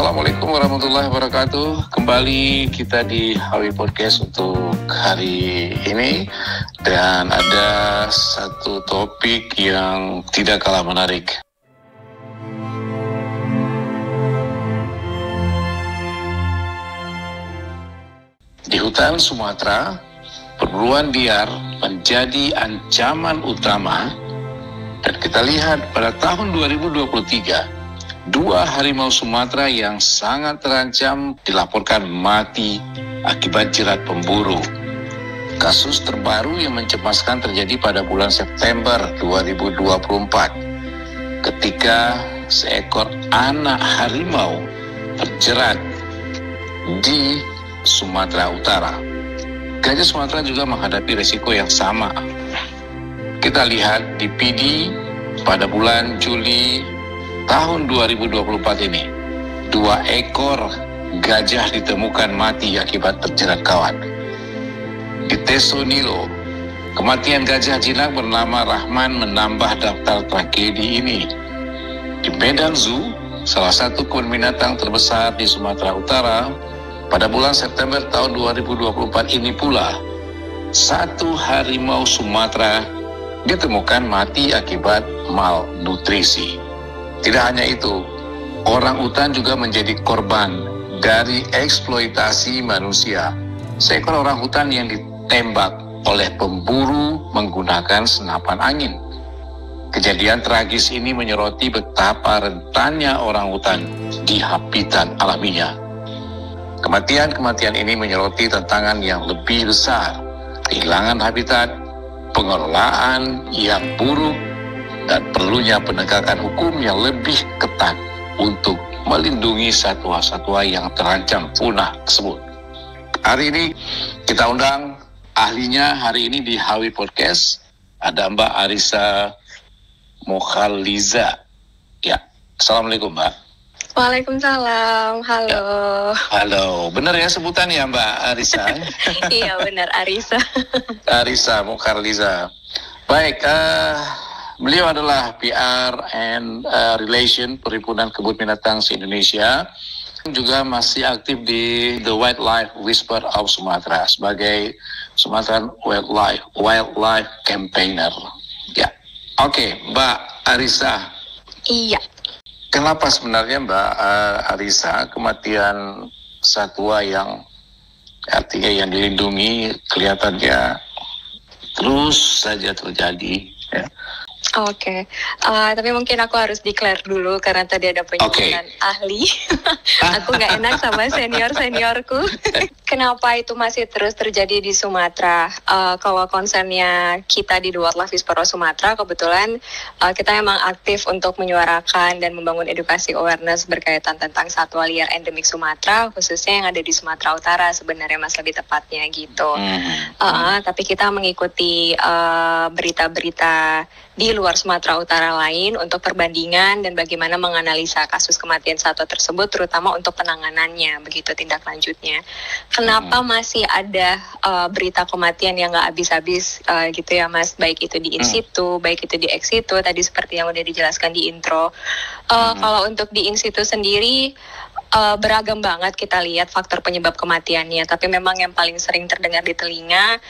Assalamualaikum warahmatullahi wabarakatuh. Kembali kita di Hawi Podcast untuk hari ini. Dan ada satu topik yang tidak kalah menarik. Di hutan Sumatera, perburuan liar menjadi ancaman utama. Dan kita lihat pada tahun 2023, 2 harimau Sumatera yang sangat terancam dilaporkan mati akibat jerat pemburu. Kasus terbaru yang mencemaskan terjadi pada bulan September 2024 ketika seekor anak harimau terjerat di Sumatera Utara. Gajah Sumatera juga menghadapi resiko yang sama. Kita lihat di PD pada bulan Juli tahun 2024 ini, 2 ekor gajah ditemukan mati akibat terjerat kawat. Di Teso Nilo, kematian gajah jinak bernama Rahman menambah daftar tragedi ini. Di Medan Zoo, salah satu kebun binatang terbesar di Sumatera Utara, pada bulan September tahun 2024 ini pula, 1 harimau Sumatera ditemukan mati akibat malnutrisi. Tidak hanya itu, orang utan juga menjadi korban dari eksploitasi manusia. Seekor orang hutan yang ditembak oleh pemburu menggunakan senapan angin. Kejadian tragis ini menyoroti betapa rentannya orang hutan di habitat alaminya. Kematian-kematian ini menyoroti tantangan yang lebih besar, kehilangan habitat, pengelolaan yang buruk, dan perlunya penegakan hukum yang lebih ketat untuk melindungi satwa-satwa yang terancam punah tersebut. Hari ini kita undang ahlinya hari ini di Hawi Podcast. Ada Mbak Arisa Mokhaliza. Ya, Assalamualaikum Mbak. Waalaikumsalam, halo. Ya. Halo, benar ya sebutan ya Mbak Arisa? Iya benar, Arisa. Arisa Mokhaliza. Baik, beliau adalah PR and Relation Perhimpunan Kebun Binatang se-Indonesia. Juga masih aktif di The Wildlife Whisper of Sumatra sebagai Sumatera Wildlife Campaigner. Ya, oke, Mbak Arisa. Iya. Kenapa sebenarnya Mbak Arisa kematian satwa yang artinya yang dilindungi kelihatannya terus saja terjadi? Ya. Oke. Tapi mungkin aku harus declare dulu karena tadi ada penyebutan ahli. Aku nggak enak sama seniorku. Kenapa itu masih terus terjadi di Sumatera? Kalau concernnya kita di The Wildlife Whisperer Sumatera, kebetulan kita memang aktif untuk menyuarakan dan membangun edukasi awareness berkaitan tentang satwa liar endemik Sumatera, khususnya yang ada di Sumatera Utara sebenarnya mas lebih tepatnya gitu. Tapi kita mengikuti berita-berita di luar Sumatera Utara lain untuk perbandingan dan bagaimana menganalisa kasus kematian satwa tersebut, terutama untuk penanganannya, begitu tindak lanjutnya. Kenapa masih ada berita kematian yang nggak habis-habis gitu ya Mas, baik itu di in situ, baik itu di ex situ, tadi seperti yang udah dijelaskan di intro. Kalau untuk di in situ sendiri, beragam banget kita lihat faktor penyebab kematiannya, tapi memang yang paling sering terdengar di telinga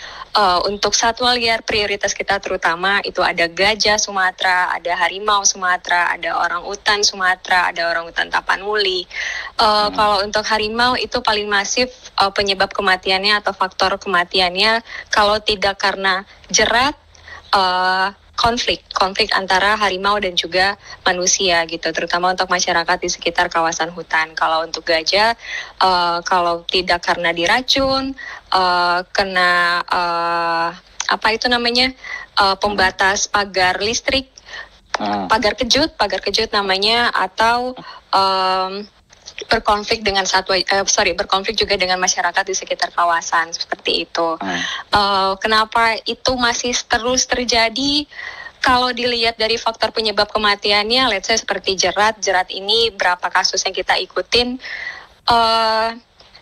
untuk satwa liar prioritas kita terutama itu ada gajah Sumatera, ada harimau Sumatera, ada orang utan Sumatera, ada orang utan Tapanuli. Kalau untuk harimau itu paling masif penyebab kematiannya atau faktor kematiannya kalau tidak karena jerat, konflik antara harimau dan juga manusia gitu, terutama untuk masyarakat di sekitar kawasan hutan. Kalau untuk gajah, kalau tidak karena diracun, kena pembatas pagar listrik, pagar kejut namanya, atau berkonflik juga dengan masyarakat di sekitar kawasan seperti itu. Kenapa itu masih terus terjadi? Kalau dilihat dari faktor penyebab kematiannya, let's say seperti jerat ini berapa kasus yang kita ikutin?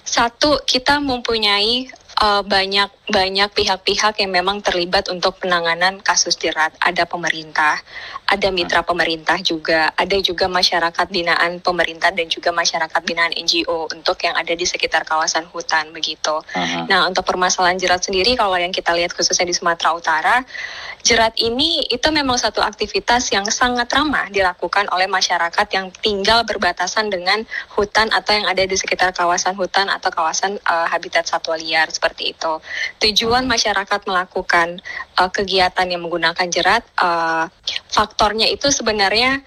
Satu, kita mempunyai banyak pihak-pihak yang memang terlibat untuk penanganan kasus jerat. Ada pemerintah, ada mitra pemerintah juga, ada juga masyarakat binaan pemerintah dan juga masyarakat binaan NGO untuk yang ada di sekitar kawasan hutan begitu. Nah, untuk permasalahan jerat sendiri, kalau yang kita lihat khususnya di Sumatera Utara, jerat ini itu memang satu aktivitas yang sangat ramah dilakukan oleh masyarakat yang tinggal berbatasan dengan hutan atau yang ada di sekitar kawasan hutan atau kawasan habitat satwa liar seperti itu. Tujuan masyarakat melakukan kegiatan yang menggunakan jerat, faktornya itu sebenarnya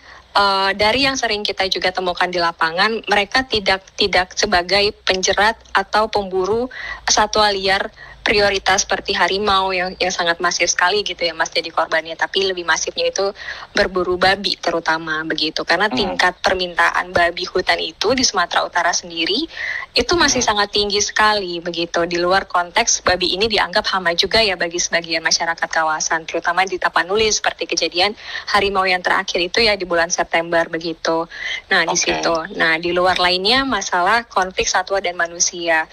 dari yang sering kita juga temukan di lapangan, mereka tidak sebagai penjerat atau pemburu satwa liar prioritas seperti harimau yang sangat masif sekali gitu ya Mas jadi korbannya, tapi lebih masifnya itu berburu babi terutama begitu, karena tingkat permintaan babi hutan itu di Sumatera Utara sendiri itu masih sangat tinggi sekali begitu. Di luar konteks babi ini dianggap hama juga ya bagi sebagian masyarakat kawasan, terutama di Tapanuli seperti kejadian harimau yang terakhir itu ya di bulan September begitu. Nah di situ, nah di luar lainnya masalah konflik satwa dan manusia.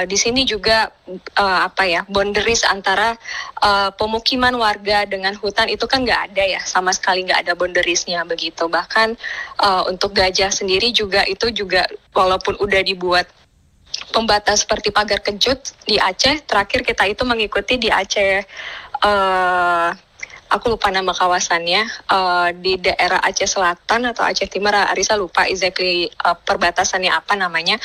Di sini juga boundaries antara pemukiman warga dengan hutan itu kan nggak ada ya, sama sekali nggak ada boundariesnya begitu. Bahkan untuk gajah sendiri juga itu juga walaupun udah dibuat pembatas seperti pagar kejut di Aceh, terakhir kita itu mengikuti di Aceh, aku lupa nama kawasannya, di daerah Aceh Selatan atau Aceh Timur, Arisa lupa exactly perbatasannya apa namanya.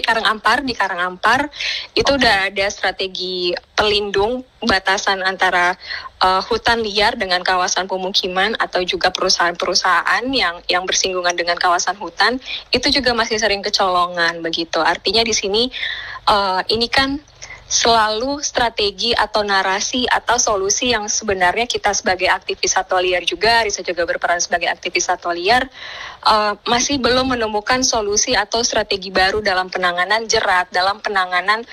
Karangampar, di Karangampar itu udah ada strategi pelindung batasan antara hutan liar dengan kawasan pemukiman atau juga perusahaan-perusahaan yang bersinggungan dengan kawasan hutan, itu juga masih sering kecolongan begitu. Artinya di sini ini kan selalu strategi atau narasi atau solusi yang sebenarnya kita sebagai aktivis satwa liar juga, Risa juga berperan sebagai aktivis satwa liar, masih belum menemukan solusi atau strategi baru dalam penanganan jerat, dalam penanganan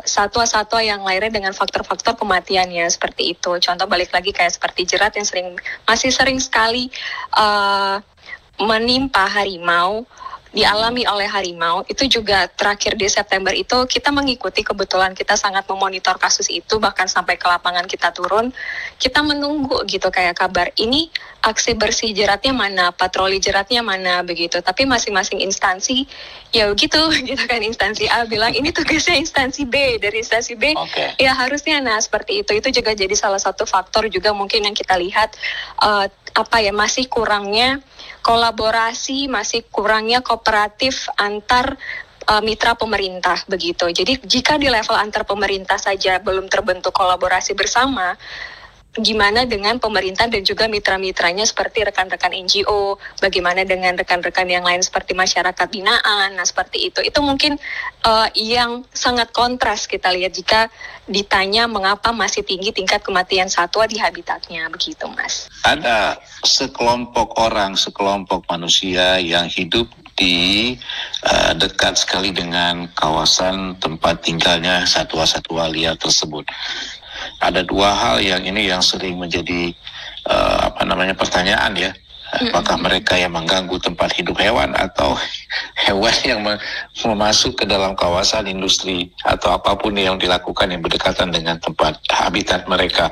satwa-satwa yang lahirnya dengan faktor-faktor kematiannya seperti itu. Contoh balik lagi kayak seperti jerat yang masih sering sekali menimpa harimau, dialami oleh harimau. Itu juga terakhir di September itu kita mengikuti, kebetulan kita sangat memonitor kasus itu, bahkan sampai ke lapangan kita turun, kita menunggu gitu kayak kabar ini aksi bersih jeratnya mana, patroli jeratnya mana begitu. Tapi masing-masing instansi ya begitu kan, instansi A bilang ini tugasnya instansi B, dari instansi B ya harusnya seperti itu. Itu juga jadi salah satu faktor juga mungkin yang kita lihat masih kurangnya kolaborasi, masih kurangnya kooperatif antar mitra pemerintah begitu. Jadi jika di level antar pemerintah saja belum terbentuk kolaborasi bersama, gimana dengan pemerintah dan juga mitra-mitranya seperti rekan-rekan NGO, bagaimana dengan rekan-rekan yang lain seperti masyarakat binaan, nah seperti itu. Itu mungkin yang sangat kontras kita lihat jika ditanya mengapa masih tinggi tingkat kematian satwa di habitatnya, begitu Mas. Ada sekelompok orang, sekelompok manusia yang hidup di dekat sekali dengan kawasan tempat tinggalnya satwa-satwa liar tersebut. Ada dua hal yang sering menjadi pertanyaan ya. Apakah mereka yang mengganggu tempat hidup hewan atau hewan yang masuk ke dalam kawasan industri atau apapun yang dilakukan yang berdekatan dengan tempat habitat mereka.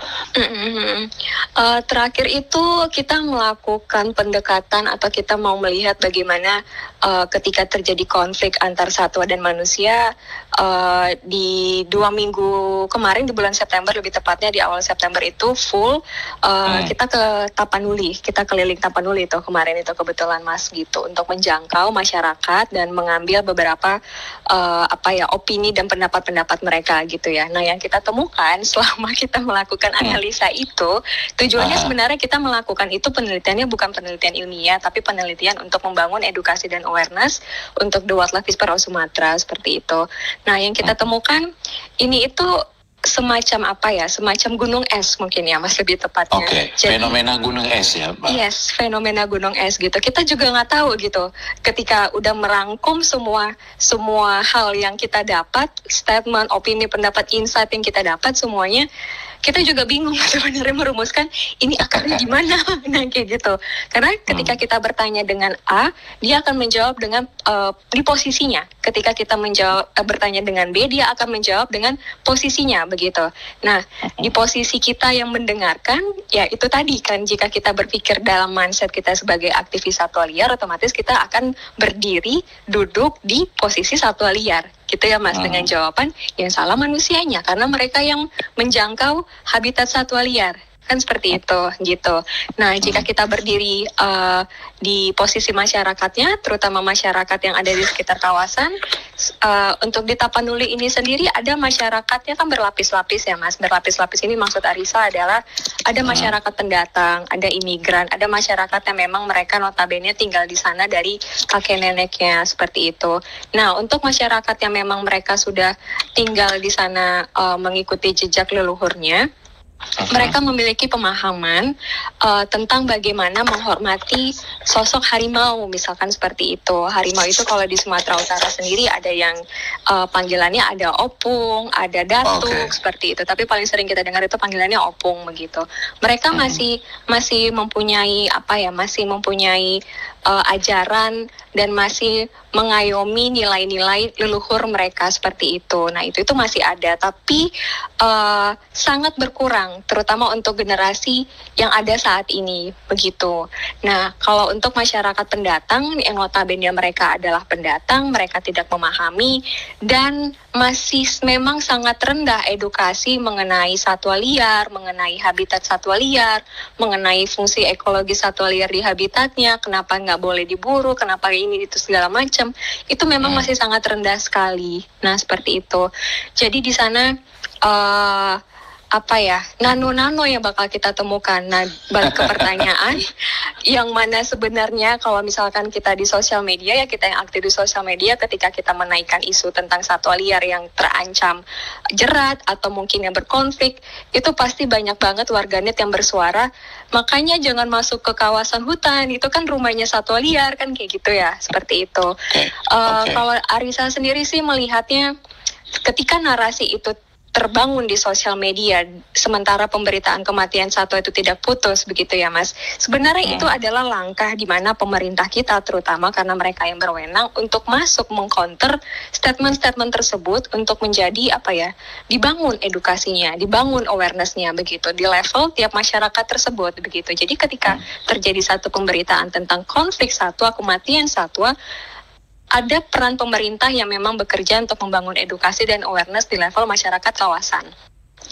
Terakhir itu kita melakukan pendekatan atau kita mau melihat bagaimana ketika terjadi konflik antar satwa dan manusia di 2 minggu kemarin di bulan September, lebih tepatnya di awal September itu full kita ke Tapanuli, kita keliling Tapanuli itu kemarin itu kebetulan Mas gitu, untuk menjangkau masyarakat dan mengambil beberapa opini dan pendapat-pendapat mereka gitu ya. Nah yang kita temukan selama kita melakukan analisa itu, tujuannya sebenarnya kita melakukan itu penelitiannya bukan penelitian ilmiah, tapi penelitian untuk membangun edukasi dan awareness untuk the wildlife whisperer Sumatera seperti itu. Nah yang kita temukan ini itu semacam semacam gunung es mungkin ya Mas, lebih tepatnya. Jadi, fenomena gunung es ya Mbak? Yes, fenomena gunung es gitu. Kita juga nggak tahu gitu. Ketika udah merangkum semua hal yang kita dapat, statement, opini, pendapat, insight yang kita dapat semuanya, kita juga bingung sebenarnya merumuskan ini akarnya di mana. Nah kayak gitu. Karena ketika kita bertanya dengan A, dia akan menjawab dengan di posisinya. Ketika kita bertanya dengan B, dia akan menjawab dengan posisinya begitu. Nah, di posisi kita yang mendengarkan, ya itu tadi kan, jika kita berpikir dalam mindset kita sebagai aktivis satwa liar, otomatis kita akan berdiri, duduk di posisi satwa liar. Gitu ya Mas, dengan jawaban yang salah manusianya, karena mereka yang menjangkau habitat satwa liar. Kan seperti itu, gitu. Nah, jika kita berdiri di posisi masyarakatnya, terutama masyarakat yang ada di sekitar kawasan, untuk di Tapanuli ini sendiri ada masyarakatnya kan berlapis-lapis ya Mas. Berlapis-lapis ini maksud Arisa adalah ada masyarakat pendatang, ada imigran, ada masyarakat yang memang mereka notabene tinggal di sana dari kakek neneknya, seperti itu. Nah, untuk masyarakat yang memang mereka sudah tinggal di sana mengikuti jejak leluhurnya, mereka memiliki pemahaman tentang bagaimana menghormati sosok harimau, misalkan seperti itu. Harimau itu kalau di Sumatera Utara sendiri ada yang panggilannya ada opung, ada datuk, seperti itu. Tapi paling sering kita dengar itu panggilannya opung begitu. Mereka masih mempunyai masih mempunyai ajaran dan masih mengayomi nilai-nilai leluhur mereka seperti itu. Nah, itu masih ada, tapi sangat berkurang, terutama untuk generasi yang ada saat ini, begitu. Nah, kalau untuk masyarakat pendatang, yang notabene mereka adalah pendatang, mereka tidak memahami, dan masih memang sangat rendah edukasi mengenai satwa liar, mengenai habitat satwa liar, mengenai fungsi ekologi satwa liar di habitatnya, kenapa nggak boleh diburu, kenapa ini itu segala macam, itu memang masih sangat rendah sekali. Nah, seperti itu. Jadi di sana nano-nano yang bakal kita temukan. Nah, balik ke pertanyaan yang mana sebenarnya kalau misalkan kita di sosial media, ya kita yang aktif di sosial media, ketika kita menaikkan isu tentang satwa liar yang terancam jerat atau mungkin yang berkonflik, itu pasti banyak banget warganet yang bersuara, makanya jangan masuk ke kawasan hutan, itu kan rumahnya satwa liar, kan kayak gitu ya, seperti itu. Kalau Arisa sendiri sih melihatnya, ketika narasi itu terbangun di sosial media, sementara pemberitaan kematian satwa itu tidak putus, begitu ya Mas. Sebenarnya itu adalah langkah di mana pemerintah kita, terutama karena mereka yang berwenang, untuk masuk mengcounter statement-statement tersebut, untuk menjadi dibangun edukasinya, dibangun awareness-nya, begitu, di level tiap masyarakat tersebut, begitu. Jadi ketika terjadi satu pemberitaan tentang konflik satwa, kematian satwa, ada peran pemerintah yang memang bekerja untuk membangun edukasi dan awareness di level masyarakat kawasan.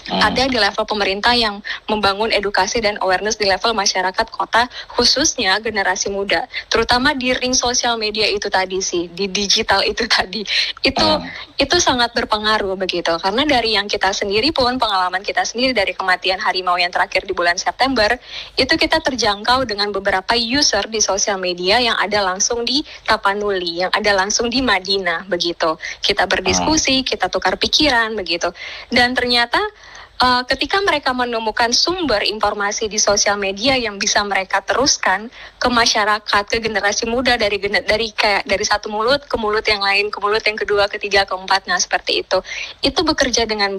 Ada di level pemerintah yang membangun edukasi dan awareness di level masyarakat kota, khususnya generasi muda, terutama di ring sosial media itu tadi sih, di digital itu tadi. Itu sangat berpengaruh begitu, karena dari yang kita sendiri pun, pengalaman kita sendiri dari kematian harimau yang terakhir di bulan September, itu kita terjangkau dengan beberapa user di sosial media yang ada langsung di Tapanuli, yang ada langsung di Madinah begitu. Kita berdiskusi, kita tukar pikiran begitu, dan ternyata ketika mereka menemukan sumber informasi di sosial media yang bisa mereka teruskan ke masyarakat, ke generasi muda, dari satu mulut ke mulut yang lain, ke mulut yang kedua, ketiga, keempat, nah seperti itu bekerja dengan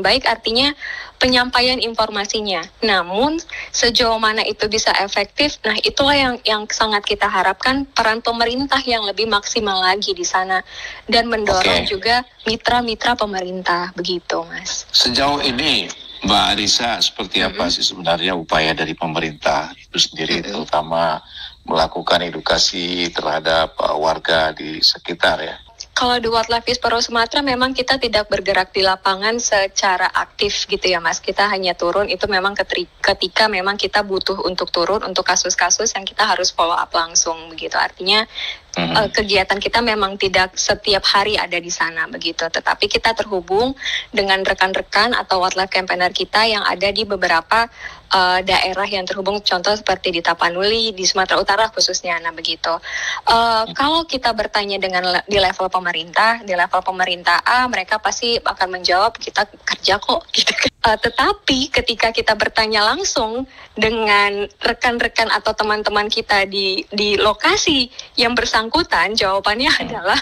baik artinya penyampaian informasinya. Namun sejauh mana itu bisa efektif, nah itulah yang sangat kita harapkan peran pemerintah yang lebih maksimal lagi di sana, dan mendorong juga mitra-mitra pemerintah, begitu Mas. Sejauh ini Mbak Arisa, seperti apa sih sebenarnya upaya dari pemerintah itu sendiri, terutama melakukan edukasi terhadap warga di sekitar ya? Kalau di Wildlife Vispero Sumatera memang kita tidak bergerak di lapangan secara aktif gitu ya Mas. Kita hanya turun itu memang ketika memang kita butuh untuk turun untuk kasus-kasus yang kita harus follow up langsung begitu. Artinya kegiatan kita memang tidak setiap hari ada di sana begitu, tetapi kita terhubung dengan rekan-rekan atau wildlife campaigner kita yang ada di beberapa daerah yang terhubung, contoh seperti di Tapanuli, di Sumatera Utara khususnya. Nah begitu. Kalau kita bertanya di level pemerintah A, mereka pasti akan menjawab kita kerja kok gitu. Tetapi ketika kita bertanya langsung dengan rekan-rekan atau teman-teman kita di lokasi yang bersangkutan, jawabannya adalah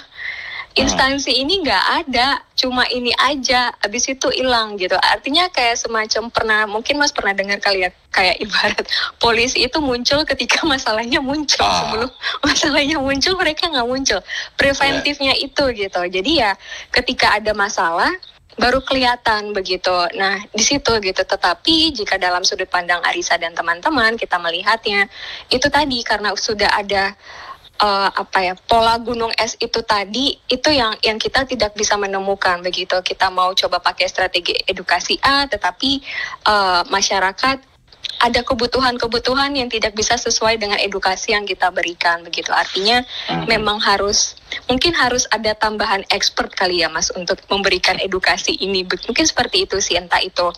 instansi ini nggak ada, cuma ini aja, abis itu hilang gitu. Artinya kayak semacam mungkin Mas pernah dengar kali ya, kayak ibarat polisi itu muncul ketika masalahnya muncul, sebelum masalahnya muncul mereka nggak muncul. Preventifnya itu gitu. Jadi ya ketika ada masalah baru kelihatan begitu. Nah, di situ gitu. Tetapi jika dalam sudut pandang Arisa dan teman-teman kita melihatnya, itu tadi karena sudah ada pola gunung es itu tadi, itu yang kita tidak bisa menemukan begitu. Kita mau coba pakai strategi edukasi A, tetapi masyarakat ada kebutuhan-kebutuhan yang tidak bisa sesuai dengan edukasi yang kita berikan begitu. Artinya memang mungkin harus ada tambahan expert kali ya Mas untuk memberikan edukasi ini. Mungkin seperti itu sih, entah itu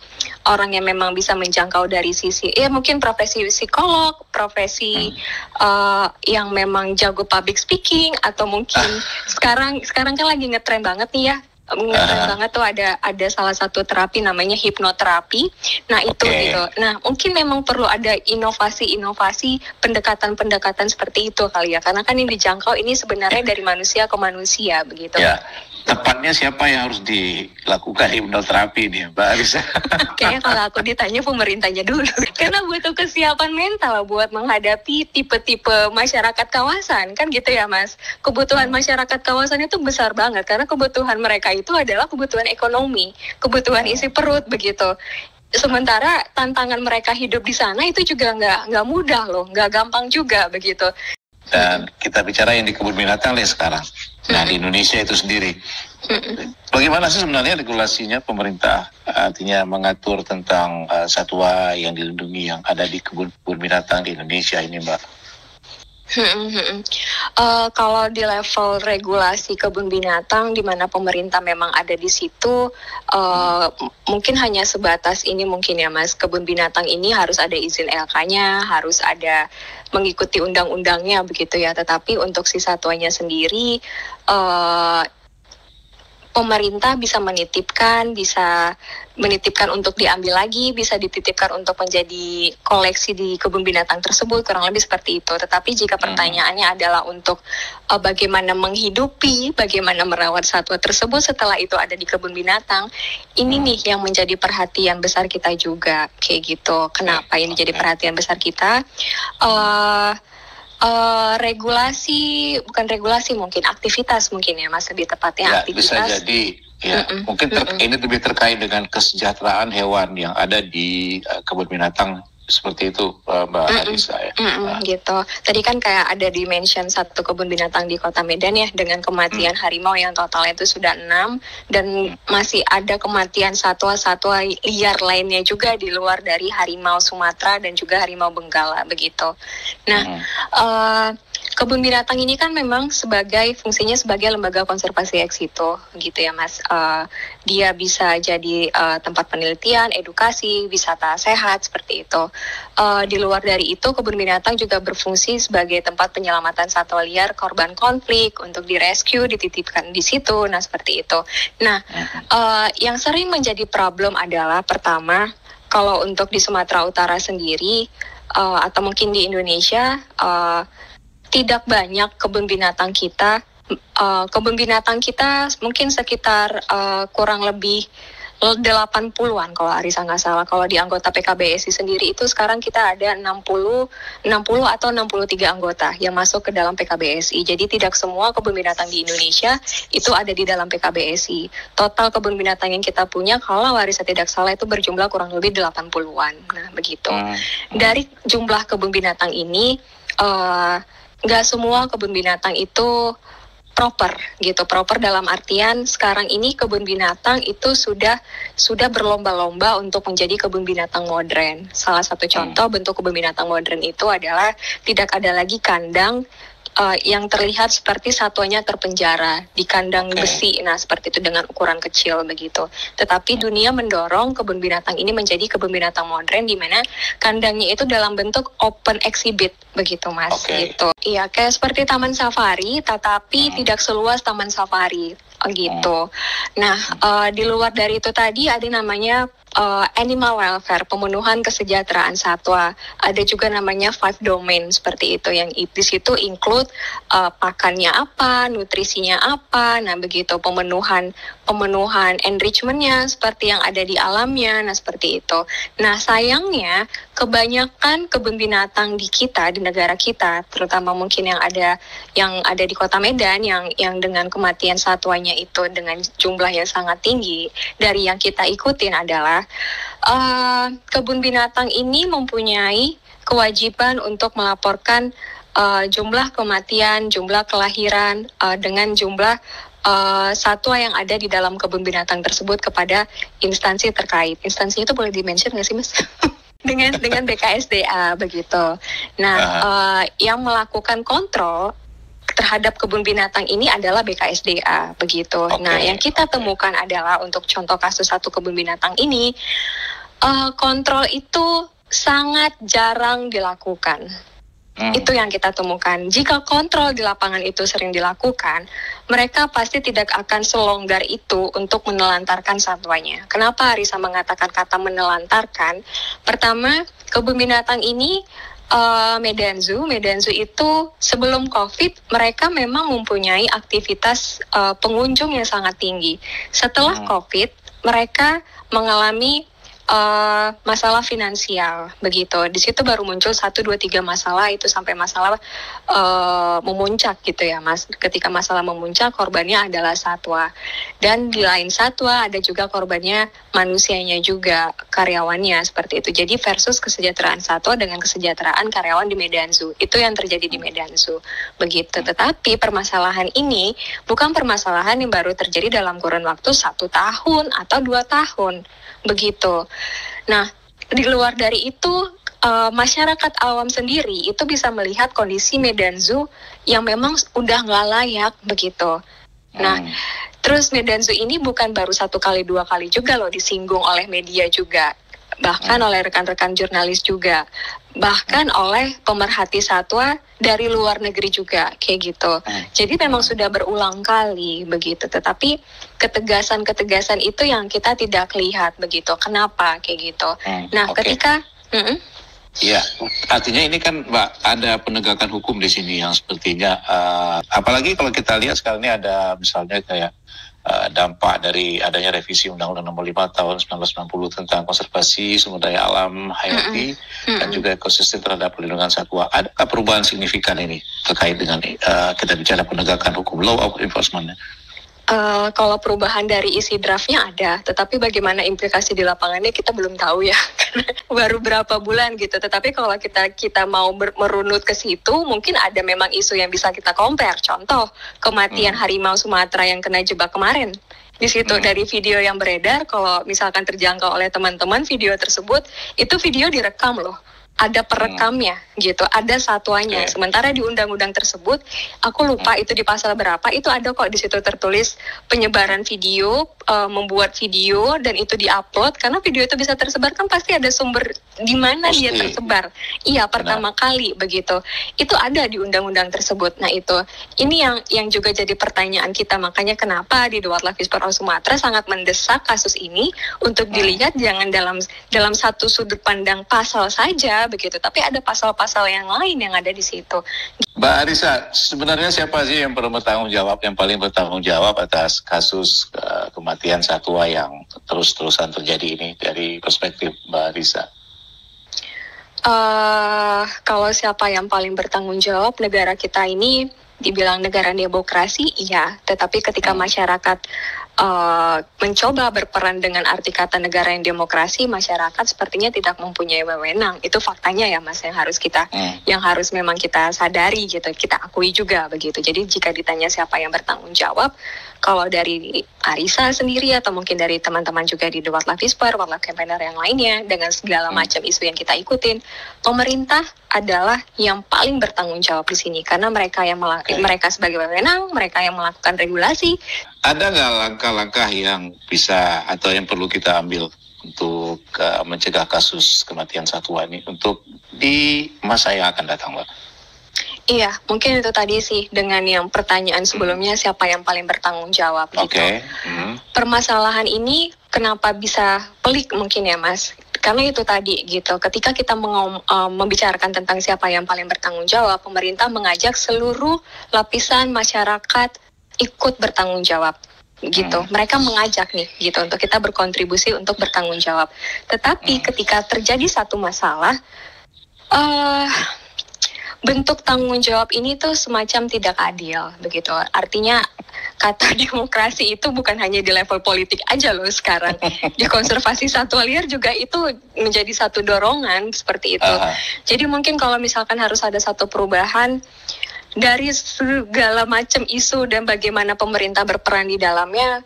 orang yang memang bisa menjangkau dari sisi mungkin profesi psikolog, profesi yang memang jago public speaking, atau mungkin sekarang kan lagi ngetren banget nih ya. Banget tuh ada salah satu terapi namanya hipnoterapi. Nah itu gitu. Nah mungkin memang perlu ada inovasi-inovasi pendekatan-pendekatan seperti itu kali ya. Karena kan ini dijangkau ini sebenarnya dari manusia ke manusia begitu. Ya. Tepatnya siapa yang harus dilakukan hipnoterapi nih Mbak Arisa? Kayaknya kalau aku ditanya pemerintahnya dulu. Karena butuh kesiapan mental buat menghadapi tipe-tipe masyarakat kawasan. Kan gitu ya Mas. Kebutuhan masyarakat kawasan itu besar banget. Karena kebutuhan mereka itu adalah kebutuhan ekonomi. Kebutuhan isi perut begitu. Sementara tantangan mereka hidup di sana itu juga nggak mudah loh. Nggak gampang juga begitu. Dan kita bicara yang di kebun binatang deh sekarang. Nah di Indonesia itu sendiri, bagaimana sih sebenarnya regulasinya pemerintah, artinya mengatur tentang satwa yang dilindungi yang ada di kebun binatang di Indonesia ini Mbak? Kalau di level regulasi kebun binatang di mana pemerintah memang ada di situ, mungkin hanya sebatas ini mungkin ya Mas, kebun binatang ini harus ada izin LK-nya, harus ada mengikuti undang-undangnya begitu ya. Tetapi untuk si satwanya sendiri, pemerintah bisa menitipkan untuk diambil lagi, bisa dititipkan untuk menjadi koleksi di kebun binatang tersebut, kurang lebih seperti itu. Tetapi jika pertanyaannya adalah untuk bagaimana menghidupi, bagaimana merawat satwa tersebut setelah itu ada di kebun binatang, ini nih yang menjadi perhatian besar kita juga, kayak gitu. Kenapa ini jadi perhatian besar kita? Bukan regulasi mungkin, aktivitas mungkin ya Mas, lebih tepatnya aktivitas. Bisa jadi ya mungkin ini lebih terkait dengan kesejahteraan hewan yang ada di kebun binatang seperti itu Mbak Arisa ya. Gitu. Tadi kan kayak ada di mention satu kebun binatang di Kota Medan ya, dengan kematian harimau yang totalnya itu sudah 6, dan masih ada kematian satwa-satwa liar lainnya juga di luar dari harimau Sumatera dan juga harimau Benggala begitu. Nah, kebun binatang ini kan memang fungsinya sebagai lembaga konservasi ex situ gitu ya Mas. Dia bisa jadi tempat penelitian, edukasi, wisata sehat seperti itu. Di luar dari itu, kebun binatang juga berfungsi sebagai tempat penyelamatan satwa liar korban konflik untuk direscue, dititipkan di situ. Nah seperti itu. Nah yang sering menjadi problem adalah pertama, kalau untuk di Sumatera Utara sendiri atau mungkin di Indonesia, tidak banyak kebun binatang kita. Kebun binatang kita mungkin sekitar kurang lebih 80-an kalau Arisa nggak salah. Kalau di anggota PKBSI sendiri itu sekarang kita ada 60 atau 63 anggota yang masuk ke dalam PKBSI. Jadi tidak semua kebun binatang di Indonesia itu ada di dalam PKBSI. Total kebun binatang yang kita punya kalau Arisa tidak salah itu berjumlah kurang lebih 80-an. Nah begitu. Dari jumlah kebun binatang ini, nggak semua kebun binatang itu proper gitu. Proper dalam artian sekarang ini kebun binatang itu sudah berlomba-lomba untuk menjadi kebun binatang modern. Salah satu contoh bentuk kebun binatang modern itu adalah tidak ada lagi kandang yang terlihat seperti satwanya terpenjara di kandang besi. Nah seperti itu dengan ukuran kecil begitu. Tetapi dunia mendorong kebun binatang ini menjadi kebun binatang modern di mana kandangnya itu dalam bentuk open exhibit begitu Mas. Gitu. Iya, kayak seperti taman safari tetapi tidak seluas taman safari. gitu. Nah, di luar dari itu tadi ada namanya animal welfare, pemenuhan kesejahteraan satwa. Ada juga namanya 5 domain seperti itu, yang di situ include pakannya apa, nutrisinya apa, nah begitu, pemenuhan enrichmentnya seperti yang ada di alamnya, nah seperti itu. Nah sayangnya kebanyakan kebun binatang di kita, di negara kita, terutama mungkin yang ada di Kota Medan, yang dengan kematian satwanya itu dengan jumlah yang sangat tinggi, dari yang kita ikutin adalah kebun binatang ini mempunyai kewajiban untuk melaporkan jumlah kematian, jumlah kelahiran dengan jumlah satwa yang ada di dalam kebun binatang tersebut kepada instansi terkait. Instansi itu boleh di-mention nggak sih, Mas? dengan BKSDA begitu. Nah, yang melakukan kontrol terhadap kebun binatang ini adalah BKSDA begitu. Nah, yang kita temukan adalah untuk contoh kasus satu kebun binatang ini, kontrol itu sangat jarang dilakukan. Itu yang kita temukan. Jika kontrol di lapangan itu sering dilakukan, mereka pasti tidak akan selonggar itu untuk menelantarkan satwanya. Kenapa Arisa mengatakan kata menelantarkan? Pertama, kebun binatang ini Medan Zoo itu sebelum COVID mereka memang mempunyai aktivitas pengunjung yang sangat tinggi. Setelah COVID mereka mengalami masalah finansial begitu. Di situ baru muncul 1, 2, 3 masalah, itu sampai masalah memuncak gitu ya, Mas. Ketika masalah memuncak, korbannya adalah satwa. Dan di lain satwa ada juga korbannya manusianya juga, karyawannya seperti itu. Jadi versus kesejahteraan satwa dengan kesejahteraan karyawan di Medan Zoo. Itu yang terjadi di Medan Zoo begitu. Tetapi permasalahan ini bukan permasalahan yang baru terjadi dalam kurun waktu 1 tahun atau 2 tahun begitu. Nah, di luar dari itu, masyarakat awam sendiri itu bisa melihat kondisi Medan Zoo yang memang udah nggak layak begitu. Nah, terus Medan Zoo ini bukan baru 1 kali 2 kali juga loh disinggung oleh media juga, bahkan oleh rekan-rekan jurnalis juga, bahkan oleh pemerhati satwa dari luar negeri juga kayak gitu. Jadi memang sudah berulang kali begitu, tetapi ketegasan itu yang kita tidak lihat begitu. Kenapa kayak gitu? Nah, ketika ya, artinya ini kan Mbak, ada penegakan hukum di sini yang sepertinya apalagi kalau kita lihat sekarang ini ada misalnya kayak dampak dari adanya revisi Undang-Undang Nomor 5 Tahun 1990 tentang konservasi sumber daya alam hayati dan juga ekosistem terhadap perlindungan satwa. Adakah perubahan signifikan ini terkait dengan kita bicara penegakan hukum, law of enforcement? Kalau perubahan dari isi draftnya ada, tetapi bagaimana implikasi di lapangannya kita belum tahu ya, baru berapa bulan gitu. Tetapi kalau kita mau merunut ke situ, mungkin ada memang isu yang bisa kita compare. Contoh, kematian harimau Sumatera yang kena jebak kemarin. Di situ dari video yang beredar, kalau misalkan terjangkau oleh teman-teman video tersebut, itu video direkam loh. Ada perekamnya gitu, ada satwanya. Sementara di undang-undang tersebut, aku lupa itu di pasal berapa, itu ada kok di situ tertulis penyebaran video, membuat video dan itu diupload, karena video itu bisa tersebar kan pasti ada sumber di mana dia tersebar. Iya, pertama kali begitu. Itu ada di undang-undang tersebut. Nah itu, ini yang juga jadi pertanyaan kita, makanya kenapa di The Wildlife Whisperer Sumatera sangat mendesak kasus ini untuk dilihat jangan dalam satu sudut pandang pasal saja begitu, tapi ada pasal-pasal yang lain yang ada di situ. Mbak Arisa, sebenarnya siapa sih yang paling bertanggung jawab atas kasus kematian satwa yang terus-terusan terjadi ini dari perspektif Mbak Arisa? Kalau siapa yang paling bertanggung jawab, negara kita ini dibilang negara demokrasi, iya. Tetapi ketika masyarakat mencoba berperan dengan arti kata negara yang demokrasi, masyarakat sepertinya tidak mempunyai wewenang. Itu faktanya ya, Mas, yang harus memang kita sadari gitu, kita akui juga begitu. Jadi jika ditanya siapa yang bertanggung jawab, kalau dari Arisa sendiri atau mungkin dari teman-teman juga di The Wildlife Whisperer, Wildlife Campaigner yang lainnya, dengan segala macam isu yang kita ikutin, pemerintah adalah yang paling bertanggung jawab di sini, karena mereka mereka sebagai wewenang, mereka yang melakukan regulasi. Ada nggak langkah-langkah yang bisa atau yang perlu kita ambil untuk mencegah kasus kematian satwa ini untuk di masa yang akan datang, Mbak? Iya, mungkin itu tadi sih dengan yang pertanyaan sebelumnya siapa yang paling bertanggung jawab gitu. Permasalahan ini kenapa bisa pelik mungkin ya Mas? Karena itu tadi gitu, ketika kita membicarakan tentang siapa yang paling bertanggung jawab, pemerintah mengajak seluruh lapisan masyarakat ikut bertanggung jawab gitu. Mereka mengajak nih gitu untuk kita berkontribusi untuk bertanggung jawab. Tetapi ketika terjadi satu masalah, bentuk tanggung jawab ini tuh semacam tidak adil begitu. Artinya kata demokrasi itu bukan hanya di level politik aja loh sekarang. Di konservasi satwa liar juga itu menjadi satu dorongan seperti itu. Jadi mungkin kalau misalkan harus ada satu perubahan dari segala macam isu dan bagaimana pemerintah berperan di dalamnya,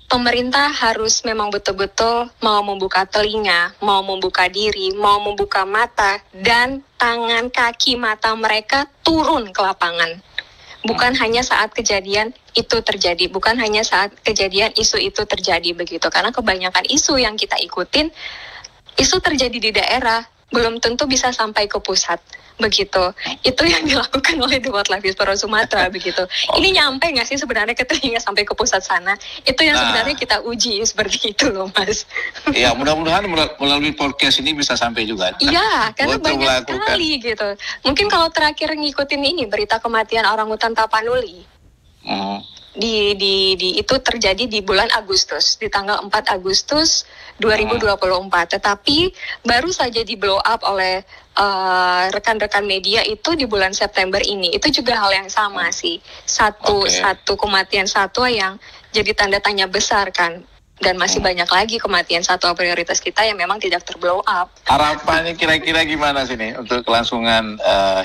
pemerintah harus memang betul-betul mau membuka telinga, mau membuka diri, mau membuka mata, dan tangan, kaki, mata mereka turun ke lapangan. Bukan hanya saat kejadian itu terjadi, bukan hanya saat kejadian isu itu terjadi begitu. Karena kebanyakan isu yang kita ikutin, isu terjadi di daerah, belum tentu bisa sampai ke pusat. Begitu, itu yang dilakukan oleh The Wildlife Whisperer Sumatera begitu. Ini nyampe nggak sih sebenarnya ke telinga sampai ke pusat sana? Itu yang sebenarnya kita uji seperti itu loh Mas. Ya mudah-mudahan melalui podcast ini bisa sampai juga. Iya, karena banyak sekali gitu. Mungkin kalau terakhir ngikutin ini berita kematian orangutan Tapanuli. Itu terjadi di bulan Agustus, di tanggal 4 Agustus 2024. Tetapi baru saja di blow up oleh rekan-rekan media itu di bulan September ini. Itu juga hal yang sama sih. Satu kematian satwa yang jadi tanda tanya besar kan. Dan masih banyak lagi kematian satwa prioritas kita yang memang tidak terblow up. Harapannya kira-kira gimana sih nih untuk kelangsungan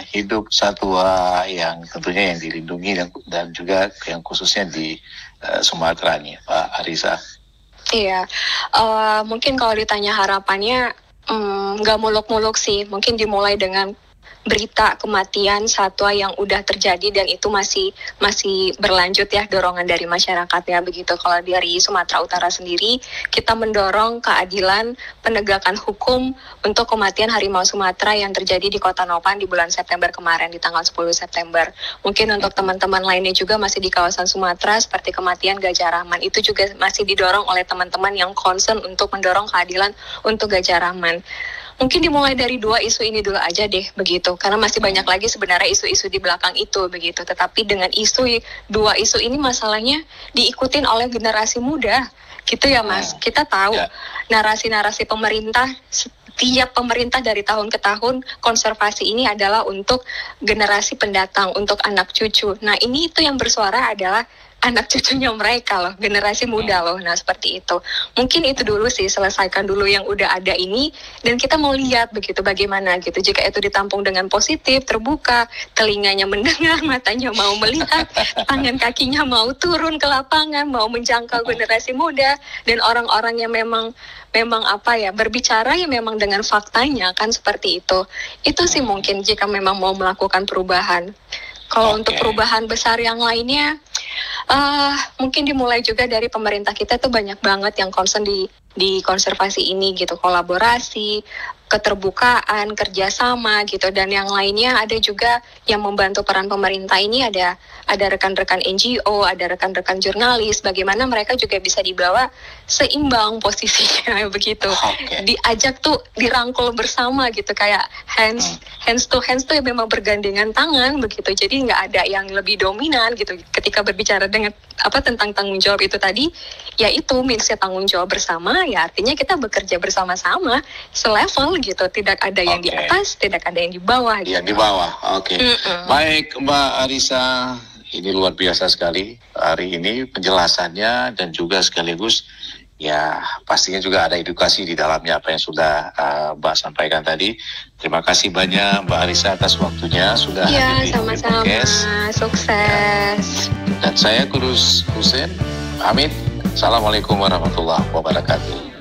hidup satwa yang tentunya yang dilindungi dan juga yang khususnya di Sumatera nih, Pak Arisa? Iya, mungkin kalau ditanya harapannya nggak muluk-muluk sih. Mungkin dimulai dengan berita kematian satwa yang udah terjadi dan itu masih berlanjut ya dorongan dari masyarakat ya begitu. Kalau dari Sumatera Utara sendiri kita mendorong keadilan penegakan hukum untuk kematian harimau Sumatera yang terjadi di Kota Nopan di bulan September kemarin di tanggal 10 September. Mungkin untuk teman-teman lainnya juga masih di kawasan Sumatera seperti kematian Gajah Rahman itu juga masih didorong oleh teman-teman yang concern untuk mendorong keadilan untuk Gajah Rahman. Mungkin dimulai dari 2 isu ini dulu aja deh begitu, karena masih banyak lagi sebenarnya isu-isu di belakang itu begitu. Tetapi dengan 2 isu ini masalahnya diikutin oleh generasi muda gitu ya Mas. Kita tahu narasi-narasi pemerintah, setiap pemerintah dari tahun ke tahun konservasi ini adalah untuk generasi pendatang, untuk anak cucu. Nah ini itu yang bersuara adalah anak cucunya mereka loh, generasi muda loh. Nah seperti itu. Mungkin itu dulu sih, selesaikan dulu yang udah ada ini dan kita mau lihat begitu bagaimana gitu. Jika itu ditampung dengan positif, terbuka, telinganya mendengar, matanya mau melihat, tangan kakinya mau turun ke lapangan, mau menjangkau generasi muda dan orang-orang yang memang berbicara yang memang dengan faktanya kan seperti itu. Itu sih mungkin jika memang mau melakukan perubahan. Kalau untuk perubahan besar yang lainnya, mungkin dimulai juga dari pemerintah kita tuh banyak banget yang concern di konservasi ini gitu, kolaborasi, keterbukaan, kerjasama gitu, dan yang lainnya ada juga yang membantu peran pemerintah ini ada rekan-rekan NGO, ada rekan-rekan jurnalis, bagaimana mereka juga bisa dibawa seimbang posisinya begitu, diajak tuh dirangkul bersama gitu kayak hands to hands tuh memang bergandengan tangan begitu, jadi nggak ada yang lebih dominan gitu ketika berbicara dengan tentang tanggung jawab itu tadi, yaitu misalnya tanggung jawab bersama ya artinya kita bekerja bersama-sama selevel gitu, tidak ada yang di atas, tidak ada yang di bawah gitu. Yang di bawah, Baik Mbak Arisa, ini luar biasa sekali hari ini penjelasannya dan juga sekaligus ya pastinya juga ada edukasi di dalamnya apa yang sudah Mbak sampaikan tadi. Terima kasih banyak Mbak Arisa atas waktunya sudah hadir di sama-sama, sukses. Dan saya Kudus Husein, pamit. Assalamualaikum warahmatullahi wabarakatuh.